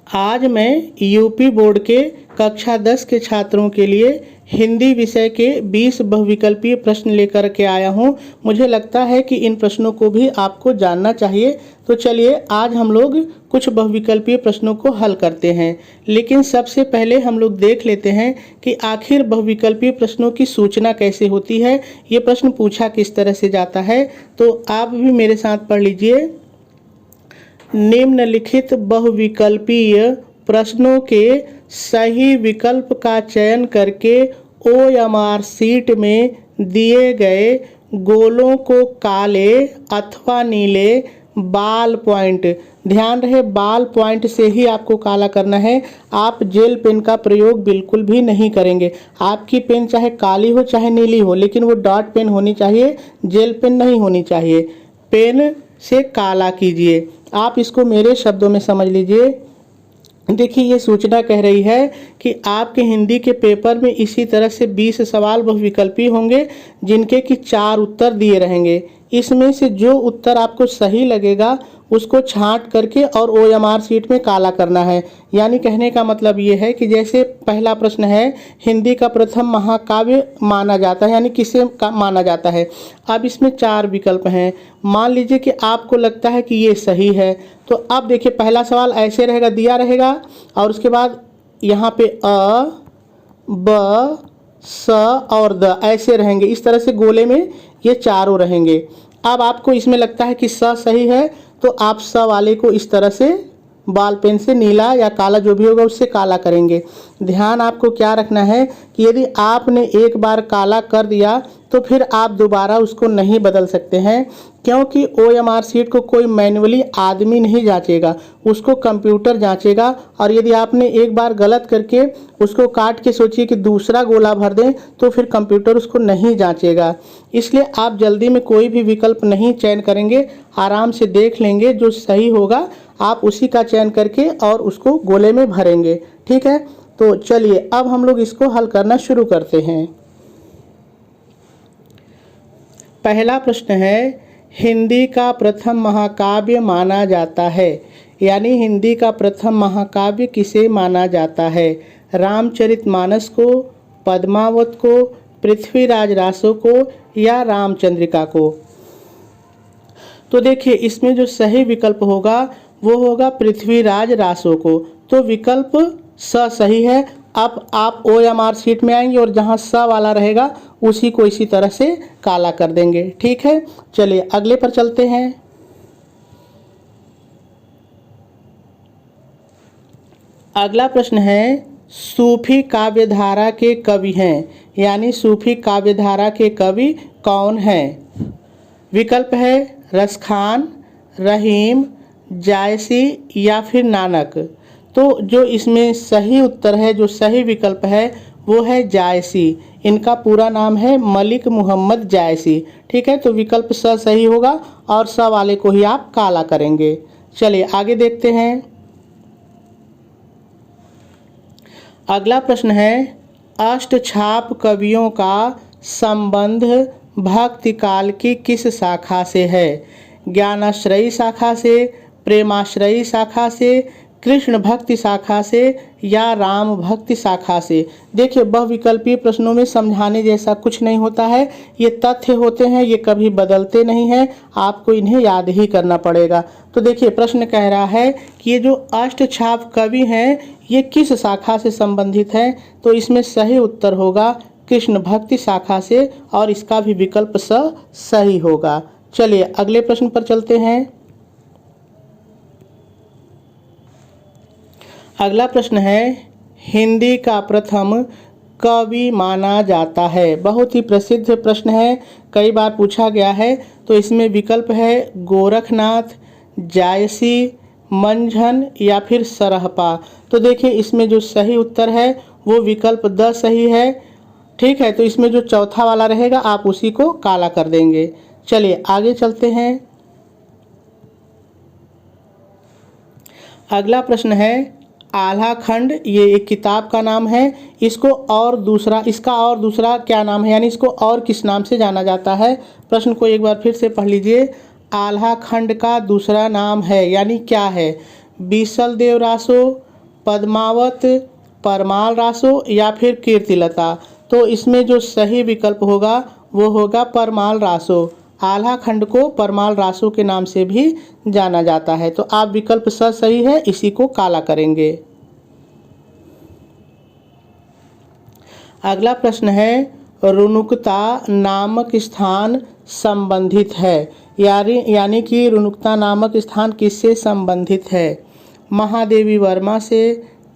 आज मैं UP board के कक्षा 10 के छात्रों के लिए हिंदी विषय के 20 बहुविकल्पीय प्रश्न लेकर के आया हूं। मुझे लगता है कि इन प्रश्नों को भी आपको जानना चाहिए। तो चलिए आज हम लोग कुछ बहुविकल्पीय प्रश्नों को हल करते हैं। लेकिन सबसे पहले हम लोग देख लेते हैं कि आखिर बहुविकल्पीय प्रश्नों की सूचना कैसे होती है, ये प्रश्न पूछा किस तरह से जाता है। तो आप भी मेरे साथ पढ़ लीजिए। निम्नलिखित बहुविकल्पीय प्रश्नों के सही विकल्प का चयन करके OMR शीट में दिए गए गोलों को काले अथवा नीले बाल पॉइंट, ध्यान रहे बाल पॉइंट से ही आपको काला करना है। आप जेल पेन का प्रयोग बिल्कुल भी नहीं करेंगे। आपकी पेन चाहे काली हो चाहे नीली हो, लेकिन वो डॉट पेन होनी चाहिए, जेल पेन नहीं होनी चाहिए। पेन से काला कीजिए। आप इसको मेरे शब्दों में समझ लीजिए। देखिए ये सूचना कह रही है कि आपके हिंदी के पेपर में इसी तरह से 20 सवाल बहुविकल्पी होंगे जिनके कि 4 उत्तर दिए रहेंगे। इसमें से जो उत्तर आपको सही लगेगा उसको छांट करके और OMR शीट में काला करना है। यानी कहने का मतलब ये है कि जैसे पहला प्रश्न है, हिंदी का प्रथम महाकाव्य माना जाता है, यानी किसे माना जाता है। अब इसमें 4 विकल्प हैं। मान लीजिए कि आपको लगता है कि ये सही है, तो अब देखिए पहला सवाल ऐसे रहेगा, दिया रहेगा और उसके बाद यहाँ पे अ, ब, स और द ऐसे रहेंगे। इस तरह से गोले में ये चारों रहेंगे। अब आपको इसमें लगता है कि स सही है, तो आप स वाले को इस तरह से बाल पेन से नीला या काला जो भी होगा उससे काला करेंगे। ध्यान आपको क्या रखना है कि यदि आपने एक बार काला कर दिया तो फिर आप दोबारा उसको नहीं बदल सकते हैं, क्योंकि OMR शीट को कोई मैन्युअली आदमी नहीं जांचेगा, उसको कंप्यूटर जांचेगा। और यदि आपने एक बार गलत करके उसको काट के सोचिए कि दूसरा गोला भर दें तो फिर कंप्यूटर उसको नहीं जांचेगा। इसलिए आप जल्दी में कोई भी विकल्प नहीं चयन करेंगे, आराम से देख लेंगे, जो सही होगा आप उसी का चयन करके और उसको गोले में भरेंगे। ठीक है, तो चलिए अब हम लोग इसको हल करना शुरू करते हैं। पहला प्रश्न है, हिंदी का प्रथम महाकाव्य माना जाता है, यानी हिंदी का प्रथम महाकाव्य किसे माना जाता है? रामचरितमानस को, पद्मावत को, पृथ्वीराज रासो को या रामचंद्रिका को? तो देखिए इसमें जो सही विकल्प होगा वो होगा पृथ्वीराज रासो को। तो विकल्प स सही है। अब आप OMR शीट में आएंगे और जहां स वाला रहेगा उसी को इसी तरह से काला कर देंगे। ठीक है, चलिए अगले पर चलते हैं। अगला प्रश्न है, सूफी काव्यधारा के कवि हैं, यानी सूफी काव्यधारा के कवि कौन हैं? विकल्प है रसखान, रहीम, जायसी या फिर नानक। तो जो इसमें सही उत्तर है, जो सही विकल्प है वो है जायसी। इनका पूरा नाम है मलिक मोहम्मद जायसी। ठीक है, तो विकल्प स सही होगा और स वाले को ही आप काला करेंगे। चलिए आगे देखते हैं। अगला प्रश्न है, अष्टछाप कवियों का संबंध भक्ति काल की किस शाखा से है? ज्ञानाश्रयी शाखा से, प्रेमाश्रयी शाखा से, कृष्ण भक्ति शाखा से या राम भक्ति शाखा से? देखिए बहुविकल्पीय प्रश्नों में समझाने जैसा कुछ नहीं होता है, ये तथ्य होते हैं, ये कभी बदलते नहीं हैं, आपको इन्हें याद ही करना पड़ेगा। तो देखिए प्रश्न कह रहा है कि ये जो अष्टछाप कवि हैं ये किस शाखा से संबंधित हैं? तो इसमें सही उत्तर होगा कृष्ण भक्ति शाखा से और इसका भी विकल्प स सही होगा। चलिए अगले प्रश्न पर चलते हैं। अगला प्रश्न है, हिंदी का प्रथम कवि माना जाता है। बहुत ही प्रसिद्ध प्रश्न है, कई बार पूछा गया है। तो इसमें विकल्प है गोरखनाथ, जायसी, मंझन या फिर सरहपा। तो देखिए इसमें जो सही उत्तर है वो विकल्प द सही है। ठीक है, तो इसमें जो चौथा वाला रहेगा आप उसी को काला कर देंगे। चलिए आगे चलते हैं। अगला प्रश्न है, आल्हा खंड, ये एक किताब का नाम है। इसका और दूसरा क्या नाम है, यानी इसको और किस नाम से जाना जाता है? प्रश्न को एक बार फिर से पढ़ लीजिए। आल्हा खंड का दूसरा नाम है, यानी क्या है? बीसल देव रासो, पद्मावत, परमाल रासो या फिर कीर्तिलता। तो इसमें जो सही विकल्प होगा वो होगा परमाल रासो। आल्हा खंड को परमाल रासो के नाम से भी जाना जाता है। तो आप विकल्प स सही है, इसी को काला करेंगे। अगला प्रश्न है, रुनुकता नामक स्थान संबंधित है, यानी कि रुनुकता नामक स्थान किससे संबंधित है? महादेवी वर्मा से,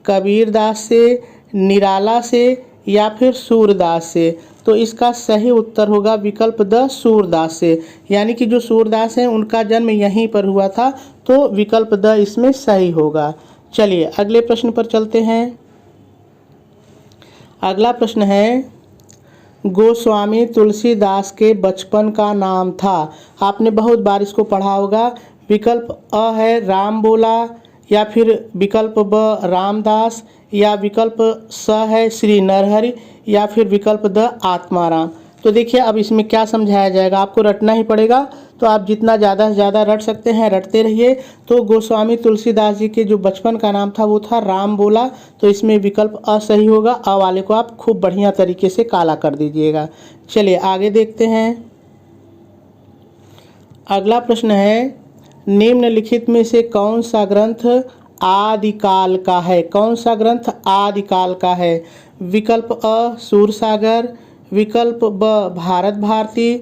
कबीरदास से, निराला से या फिर सूरदास से। तो इसका सही उत्तर होगा विकल्प द, सूरदास से। यानी कि जो सूरदास हैं उनका जन्म यहीं पर हुआ था, तो विकल्प द इसमें सही होगा। चलिए अगले प्रश्न पर चलते हैं। अगला प्रश्न है, गोस्वामी तुलसीदास के बचपन का नाम था। आपने बहुत बार इसको पढ़ा होगा। विकल्प अ है राम बोला, या फिर विकल्प ब रामदास, या विकल्प स है श्री नरहरि, या फिर विकल्प द आत्माराम। तो देखिए अब इसमें क्या समझाया जाएगा, आपको रटना ही पड़ेगा। तो आप जितना ज़्यादा से ज़्यादा रट सकते हैं रटते रहिए। तो गोस्वामी तुलसीदास जी के जो बचपन का नाम था वो था राम बोला। तो इसमें विकल्प अ सही होगा। अ वाले को आप खूब बढ़िया तरीके से काला कर दीजिएगा। चलिए आगे देखते हैं। अगला प्रश्न है, निम्नलिखित में से कौन सा ग्रंथ आदिकाल का है? कौन सा ग्रंथ आदिकाल का है? विकल्प अ सूरसागर, विकल्प ब भारत भारती,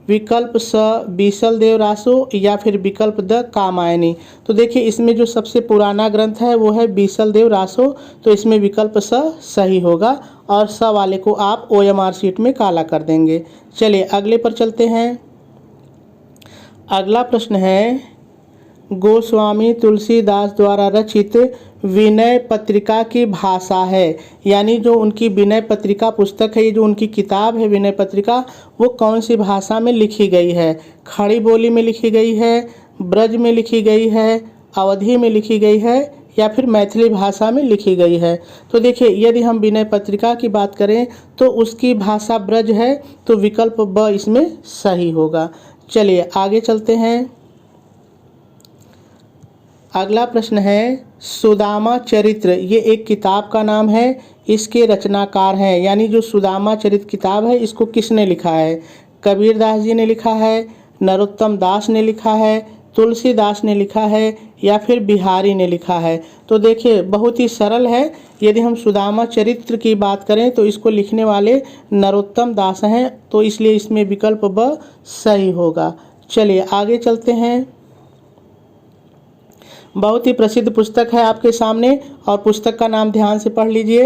विकल्प स बीसल देव रासो या फिर विकल्प द कामायनी। तो देखिए इसमें जो सबसे पुराना ग्रंथ है वो है बीसल देव रासो। तो इसमें विकल्प स सही होगा और स वाले को आप OMR शीट में काला कर देंगे। चलिए अगले पर चलते हैं। अगला प्रश्न है, गोस्वामी तुलसीदास द्वारा रचित विनय पत्रिका की भाषा है, यानी जो उनकी विनय पत्रिका पुस्तक है, ये जो उनकी किताब है विनय पत्रिका, वो कौन सी भाषा में लिखी गई है? खड़ी बोली में लिखी गई है, ब्रज में लिखी गई है, अवधी में लिखी गई है या फिर मैथिली भाषा में लिखी गई है? तो देखिए यदि हम विनय पत्रिका की बात करें तो उसकी भाषा ब्रज है। तो विकल्प ब इसमें सही होगा। चलिए आगे चलते हैं। अगला प्रश्न है, सुदामा चरित्र ये एक किताब का नाम है, इसके रचनाकार हैं, यानी जो सुदामा चरित्र किताब है इसको किसने लिखा है? कबीरदास जी ने लिखा है, नरोत्तम दास ने लिखा है, तुलसीदास ने लिखा है या फिर बिहारी ने लिखा है? तो देखिए बहुत ही सरल है। यदि हम सुदामा चरित्र की बात करें तो इसको लिखने वाले नरोत्तम दास हैं, तो इसलिए इसमें विकल्प ब सही होगा। चलिए आगे चलते हैं। बहुत ही प्रसिद्ध पुस्तक है आपके सामने और पुस्तक का नाम ध्यान से पढ़ लीजिए।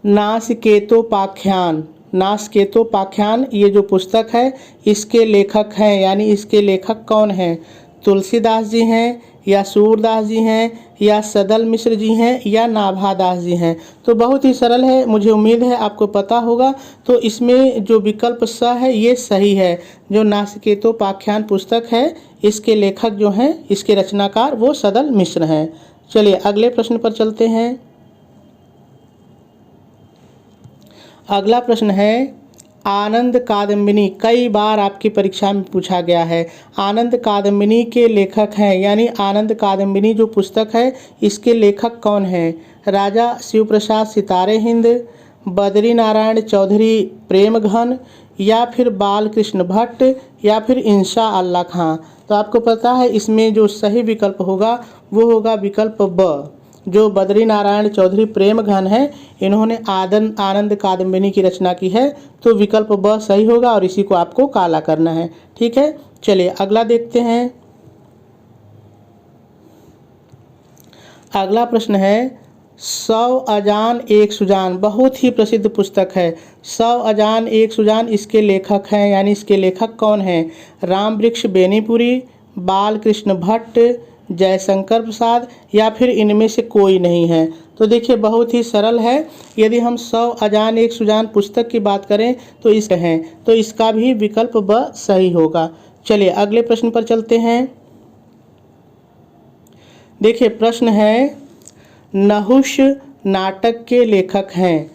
नासकेतोपाख्यान। नासकेतोपाख्यान ये जो पुस्तक है इसके लेखक हैं, यानी इसके लेखक कौन हैं? तुलसीदास जी हैं या सूरदास जी हैं या सदल मिश्र जी हैं या नाभादास जी हैं? तो बहुत ही सरल है, मुझे उम्मीद है आपको पता होगा। तो इसमें जो विकल्प स है ये सही है। जो नासकेतोपाख्यान पुस्तक है इसके लेखक जो हैं, इसके रचनाकार वो सदल मिश्र हैं। चलिए अगले प्रश्न पर चलते हैं। अगला प्रश्न है, आनंद कादम्बिनी कई बार आपकी परीक्षा में पूछा गया है। आनंद कादम्बिनी के लेखक हैं, यानी आनंद कादम्बिनी जो पुस्तक है इसके लेखक कौन हैं? राजा शिव प्रसाद सितारे हिंद, बद्री नारायण चौधरी प्रेम घन या फिर बालकृष्ण भट्ट या फिर इंशा अल्लाह खां? तो आपको पता है इसमें जो सही विकल्प होगा वो होगा विकल्प ब। जो बद्री नारायण चौधरी प्रेम घन है इन्होंने आनंद कादम्बिनी की रचना की है। तो विकल्प ब सही होगा और इसी को आपको काला करना है। ठीक है, चलिए अगला देखते हैं। अगला प्रश्न है, 100 अजान एक सुजान बहुत ही प्रसिद्ध पुस्तक है। 100 अजान एक सुजान इसके लेखक हैं, यानी इसके लेखक कौन हैं? राम वृक्ष बेनीपुरी, बालकृष्ण भट्ट, जयशंकर प्रसाद या फिर इनमें से कोई नहीं है? तो देखिए बहुत ही सरल है। यदि हम 100 अजान एक सुजान पुस्तक की बात करें तो इस हैं, तो इसका भी विकल्प ब सही होगा। चलिए अगले प्रश्न पर चलते हैं। देखिए प्रश्न है, नहुष नाटक के लेखक हैं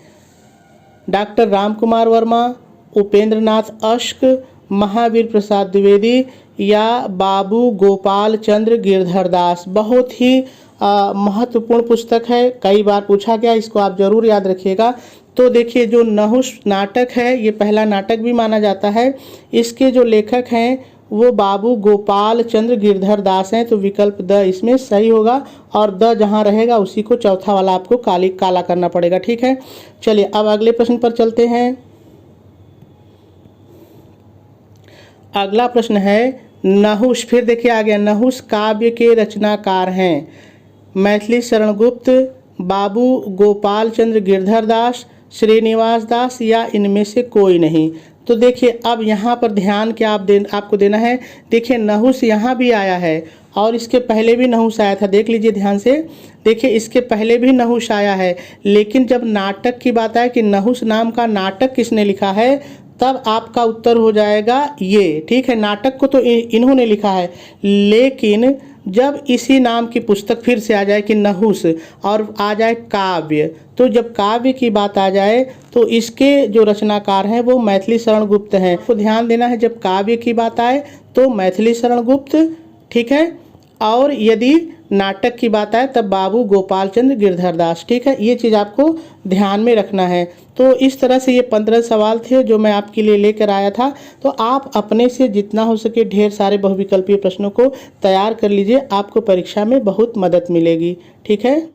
डॉक्टर रामकुमार वर्मा, उपेंद्र नाथ अश्क, महावीर प्रसाद द्विवेदी या बाबू गोपाल चंद्र गिरधर दास? बहुत ही महत्वपूर्ण पुस्तक है, कई बार पूछा गया, इसको आप जरूर याद रखिएगा। तो देखिए जो नहुष नाटक है ये पहला नाटक भी माना जाता है। इसके जो लेखक हैं वो बाबू गोपाल चंद्र गिरधर दास हैं, तो विकल्प द इसमें सही होगा और द जहाँ रहेगा उसी को चौथा वाला आपको काला करना पड़ेगा। ठीक है, चलिए अब अगले प्रश्न पर चलते हैं। अगला प्रश्न है नहुष, फिर देखिए आ गया, नहुष काव्य के रचनाकार हैं मैथिली शरण गुप्त, बाबू गोपाल चंद्र गिरधर दास, श्रीनिवास दास या इनमें से कोई नहीं। तो देखिए अब यहाँ पर ध्यान क्या आपको देना है। देखिए नहुष यहाँ भी आया है और इसके पहले भी नहुष आया था, देख लीजिए ध्यान से। देखिए इसके पहले भी नहुष आया है, लेकिन जब नाटक की बात आए कि नहुष नाम का नाटक किसने लिखा है, तब आपका उत्तर हो जाएगा ये। ठीक है, नाटक को तो इन्होंने लिखा है, लेकिन जब इसी नाम की पुस्तक फिर से आ जाए कि नहुष और आ जाए काव्य, तो जब काव्य की बात आ जाए तो इसके जो रचनाकार हैं वो मैथिली शरण गुप्त हैं। तो ध्यान देना है, जब काव्य की बात आए तो मैथिली शरण गुप्त, ठीक है, और यदि नाटक की बात आए तब बाबू गोपाल चंद्र गिरधर दास। ठीक है, ये चीज़ आपको ध्यान में रखना है। तो इस तरह से ये 15 सवाल थे जो मैं आपके लिए लेकर आया था। तो आप अपने से जितना हो सके ढेर सारे बहुविकल्पीय प्रश्नों को तैयार कर लीजिए, आपको परीक्षा में बहुत मदद मिलेगी। ठीक है।